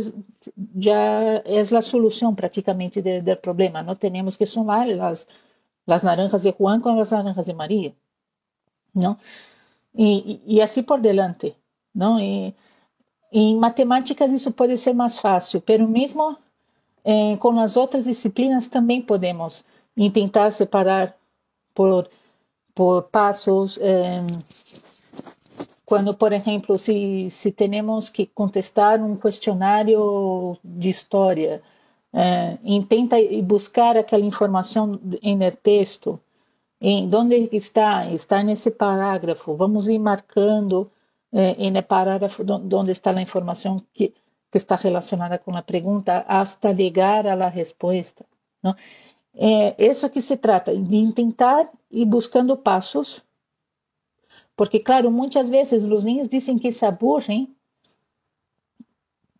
ya es la solución prácticamente del problema. No tenemos que sumar las naranjas de Juan con las naranjas de María, ¿no? Y así por delante, ¿no? Y en matemáticas isso pode ser mais fácil, pero mesmo com as outras disciplinas também podemos tentar separar por, por pasos. Quando, por exemplo, se temos que contestar um questionário de história, intenta buscar aquela informação em texto, em onde está nesse parágrafo, vamos ir marcando en el parágrafo donde está la información que está relacionada con la pregunta hasta llegar a la respuesta, ¿no? Eso que se trata, de intentar ir buscando pasos, porque claro, muchas veces los niños dicen que se aburren.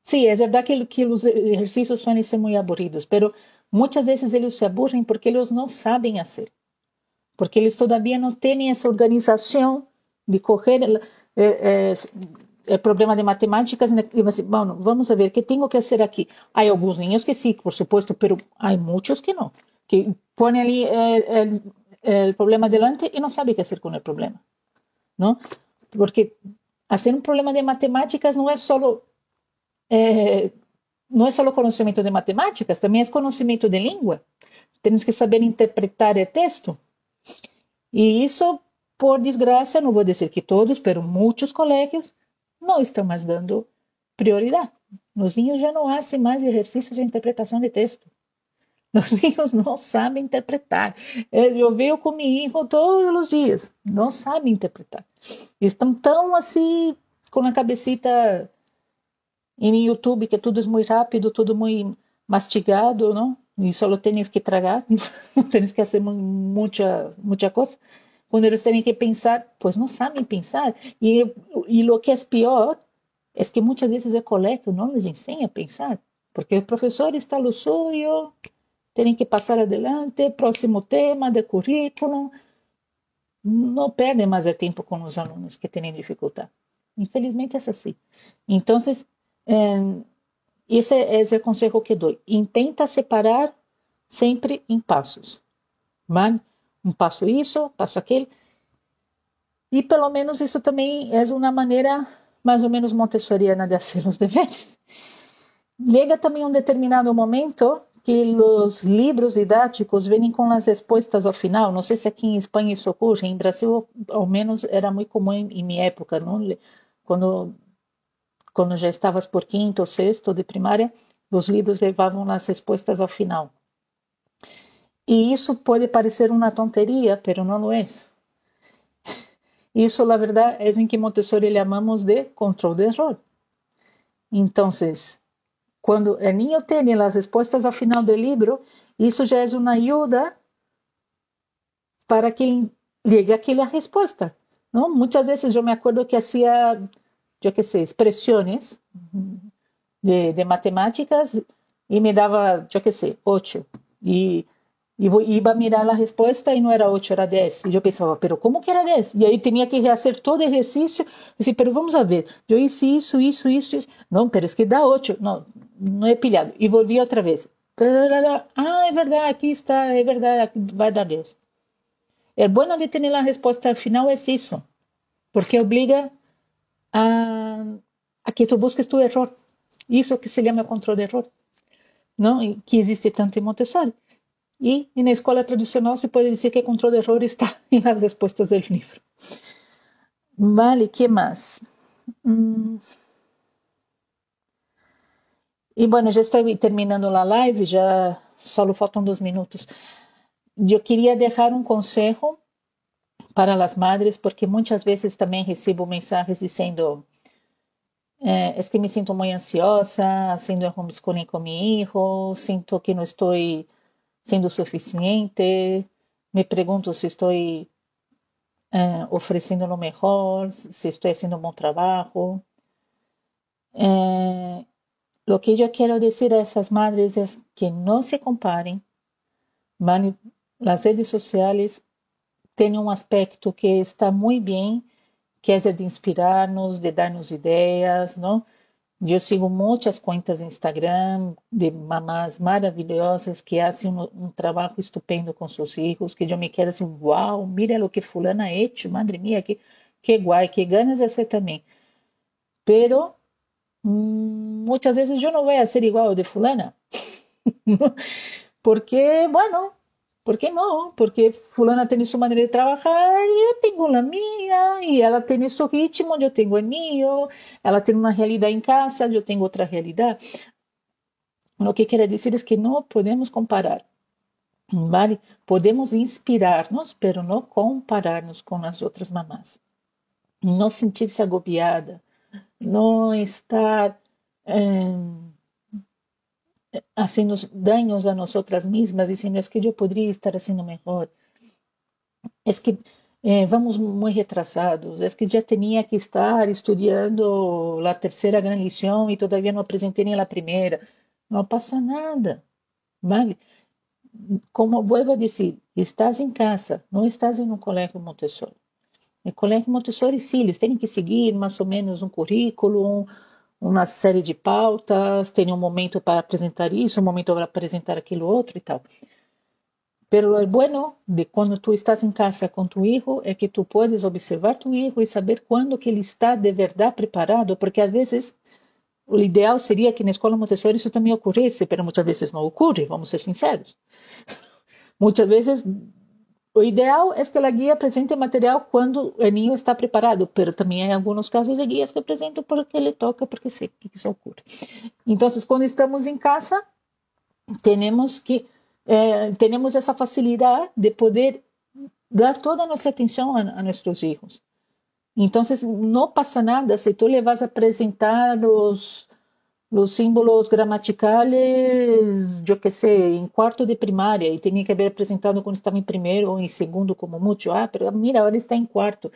Sí, es verdad que los ejercicios suelen ser muy aburridos, pero muchas veces ellos se aburren porque ellos no saben hacer, porque ellos todavía no tienen esa organización de coger problema de matemáticas e você, bueno, vamos a ver, ¿qué tengo que hacer aquí? Hay algunos niños que sí, por supuesto, pero hay muchos que no, que ponen ali el problema delante y no saben qué hacer con el problema, ¿no? Porque hacer un problema de matemáticas no es solo conocimiento de matemáticas, también es conocimiento de lengua. Tienes que saber interpretar el texto. Y eso, por desgracia, no voy a decir que todos, pero muchos colegios no están más dando prioridad. Los niños ya no hacen más ejercicios de interpretación de texto. Los niños no saben interpretar. Eu vejo com meu hijo todos os dias, não sabem interpretar. Estão tão assim, com a cabecita em YouTube, que tudo é muito rápido, tudo muito mastigado, não? E só tens que tragar, não tens que fazer muita coisa. Quando eles têm que pensar, pues não sabem pensar. E o que é pior é que muitas vezes o colegio não les ensina a pensar, porque o professor está no suyo, tem que passar adelante, próximo tema do currículo, não perdem mais o tempo com os alunos que têm dificuldade. Infelizmente é assim. Então, esse é o conselho que dou. Intenta separar sempre em passos. ¿Vale? Um passo isso, passo aquele. E pelo menos isso também é uma maneira mais ou menos montessoriana de fazer os deveres. Chega também um determinado momento que os livros didáticos vêm com as respostas ao final. Não sei se aqui em Espanha isso ocorre. Em Brasil, ao menos, era muito comum em minha época, não? Quando já estavas por quinto ou sexto de primária, os livros levavam as respostas ao final. E isso pode parecer uma tonteria, mas não é. Isso, na verdade, é em que Montessori chamamos de controle de erro. Então, quando o niño tem as respostas ao final do livro, isso já é uma ajuda para que ele llegue àquela resposta. Não? Muitas vezes eu me acordo que fazia, eu que sei, expressões de matemáticas e me dava, eu que sei, 8. E iba a mirar a resposta e não era 8, era 10. E eu pensava, pero como que era 10? E aí tinha que refazer todo o exercício. Assim, pero vamos a ver, eu hice isso. Não, pero es que dá 8. Não é pilhado. E volvia outra vez. Ah, é verdade, aqui está, é verdade, aqui vai dar 10. O bueno de ter a resposta ao final é isso, porque obriga a que tu busques tu erro. Isso que se chama controle de erro, não? E que existe tanto em Montessori. E na escola tradicional se pode dizer que o controle de erro está nas respostas do livro. Vale, que mais? E, bueno, já estou terminando a live, já só faltam 2 minutos. Eu queria deixar um conselho para as madres, porque muitas vezes também recebo mensagens dizendo es que me sinto muito ansiosa haciendo homeschooling com meu hijo, sinto que não estou sendo suficiente, me pergunto se estou oferecendo lo mejor, se estou fazendo um bom trabalho. Lo que yo quiero decir a esas madres es que no se comparen, ¿vale? Las redes sociales tienen un aspecto que está muy bien, que es el de inspirarnos, de darnos ideas, ¿no? Yo sigo muchas cuentas de Instagram de mamás maravillosas que hacen un trabajo estupendo con sus hijos, que yo me quedo así, wow, mira lo que fulana ha hecho, madre mía, que guay, que ganas de hacer también. Pero muchas veces yo no voy a ser igual de fulana. Porque, bueno, ¿por qué no? Porque fulana tiene su manera de trabajar y yo tengo la mía, y ella tiene su ritmo, yo tengo el mío, ella tiene una realidad en casa, yo tengo otra realidad. Lo que quiere decir es que no podemos comparar, ¿vale? Podemos inspirarnos, pero no compararnos con las otras mamás. No sentirse agobiada, no estar haciendo daños a nosotras mismas, diciendo es que yo podría estar haciendo mejor, es que vamos muy retrasados, es que ya tenía que estar estudiando la tercera gran lición y todavía no presenté ni la primera. No pasa nada, ¿vale? Como vuelvo a decir, estás en casa, no estás en un colegio Montessori. El colegio Montessori, sí, eles têm que seguir mais ou menos um currículo, uma série de pautas, tem um momento para apresentar isso, um momento para apresentar aquilo outro e tal. Pero lo bueno de cuando tú estás en casa con tu hijo es que tú puedes observar tu hijo y saber cuándo que ele está de verdad preparado, porque a veces o ideal seria que na escola Montessori isso também ocorresse, pero muitas vezes não ocorre, vamos ser sinceros. Muitas vezes o ideal é que a guia apresente material quando o niño está preparado, pero também há alguns casos de guias que apresentam porque ele toca, porque sei que isso ocorre. Então, quando estamos em casa, temos essa facilidade de poder dar toda a nossa atenção a nossos filhos. Então, não passa nada se tu le vas a apresentar os símbolos gramaticales, eu que sei, em quarto de primária, e tinha que haver apresentado quando estava em primeiro ou em segundo, como muito. Ah, pero mira, agora está em quarto.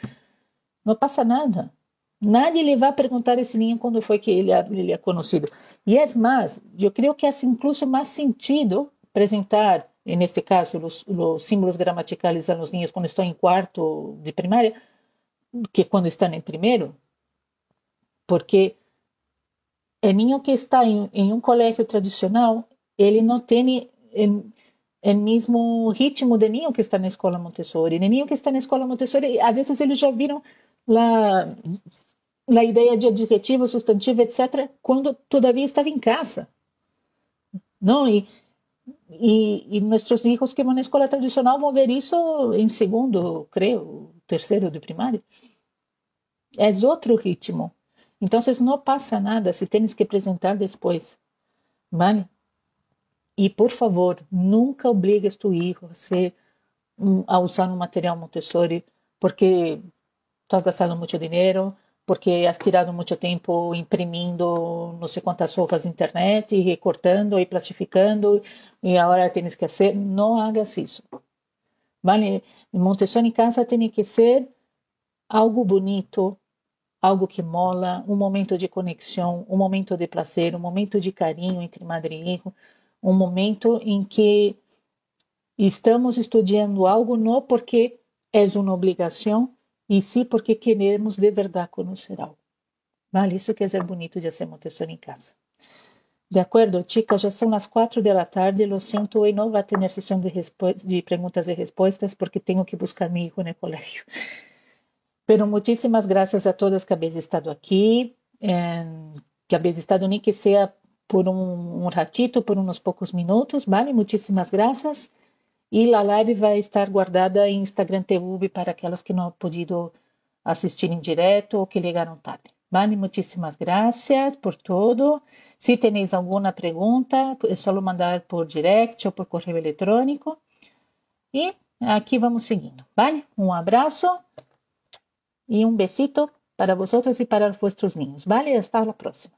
Não passa nada. Nadie le vai perguntar a esse niño quando foi que ele é conhecido. E é mais, eu creio que hace incluso mais sentido apresentar, neste caso, os símbolos gramaticales a los niños quando estão em quarto de primária, que quando estão em primeiro, porque o niño que está em um colégio tradicional, ele não tem o mesmo ritmo de niño que está na escola Montessori. O niño que está na escola Montessori, às vezes eles já viram a ideia de adjetivo, substantivo, etc., quando todavia estava em casa. Não? E nossos filhos que vão na escola tradicional vão ver isso em segundo, creio, terceiro de primário. É outro ritmo. Então, não passa nada se tens que apresentar depois. ¿Vale? E, por favor, nunca obligues tu hijo a usar um material Montessori porque tu has gastado muito dinheiro, porque has tirado muito tempo imprimindo não sei quantas hojas de internet e recortando e plastificando e agora tens que fazer. Não hagas isso. ¿Vale? Montessori em casa tem que ser algo bonito, algo que mola, um momento de conexão, um momento de prazer, um momento de carinho entre madre e hijo, um momento em que estamos estudando algo não porque é uma obrigação, e sim porque queremos de verdade conhecer algo. Vale? Isso que é bonito de fazer Montessori em casa. De acordo, chicas, já são as 4 da tarde, lo siento, hoy não vai ter sessão de perguntas e respostas porque tenho que buscar meu hijo no colégio. Pero muchísimas gracias a todas que habéis estado aquí, que habéis estado ni que sea por un ratito, por unos pocos minutos, ¿vale? Muchísimas gracias. Y la live va a estar guardada en Instagram TV para aquelas que no han podido asistir en directo o que llegaron tarde, ¿vale? Muchísimas gracias por todo. Si tenéis alguna pregunta, es solo mandar por direct o por correo electrónico. Y aquí vamos seguindo, ¿vale? Un abrazo. Y un besito para vosotros y para vuestros niños, ¿vale? Hasta la próxima.